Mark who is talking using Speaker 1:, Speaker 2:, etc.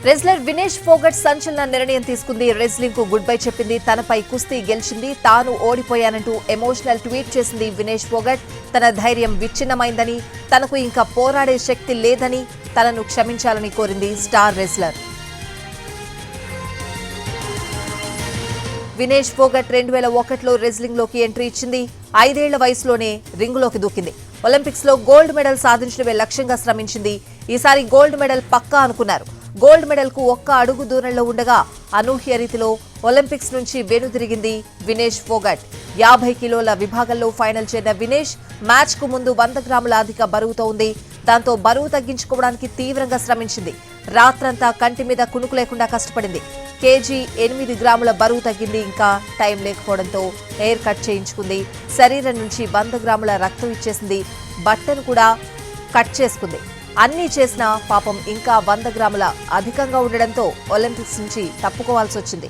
Speaker 1: Wrestler Vinesh Phogat సంచలన నిర్ణయం తీసుకుంది. రెజ్లింగ్ కు గుడ్ బై చెప్పింది. తనపై కుస్తీ గెలిచింది. తాను ఓడిపోయానంటూ ఎమోషనల్ ట్వీట్ చేసింది వినేష్ ఫోగట్. తన ధైర్యం విచ్ఛిన్నమైందని, తనకు ఇంకా పోరాడే శక్తి లేదని, తనను క్షమించాలని కోరింది స్టార్ రెజ్లర్. వినేష్ ఫోగట్ 2001లో రెజ్లింగ్ లోకి ఎంట్రీ ఇచ్చింది. 5 ఏళ్ల వయసులోనే రింగులోకి దూకింది. ఒలింపిక్స్ లో గోల్డ్ మెడల్ సాధించడమే లక్ష్యంగా శ్రమించింది. ఈసారి గోల్డ్ మెడల్ పక్కా అనుకున్నారు. గోల్డ్ మెడల్ కు 1 అడుగు దూరంలో ఉండగా అనూహ్య రీతిలో ఒలింపిక్స్ నుంచి వెనుదిరిగింది వినేష్ ఫోగట్. 50 కిలోల విభాగంలో ఫైనల్ చేరిన వినేష్ మ్యాచ్ కు ముందు 100 గ్రాముల అధిక బరువుతో ఉంది. దాంతో బరువు తగ్గించుకోవడానికి తీవ్రంగా శ్రమించింది. రాత్రంతా కంటి మీద కునుకు లేకుండా కష్టపడింది. కేజీ 8 గ్రాముల బరువు తగ్గింది. ఇంకా టైం లేకపోవడంతో హెయిర్ కట్ చేయించుకుంది. శరీరం నుంచి 100 గ్రాముల రక్తం ఇచ్చేసింది. బట్టను కూడా కట్ చేసుకుంది. అన్నీ చేసినా పాపం ఇంకా 100 గ్రాముల అధికంగా ఉండడంతో ఒలింపిక్స్ నుంచి తప్పుకోవాల్సి వచ్చింది.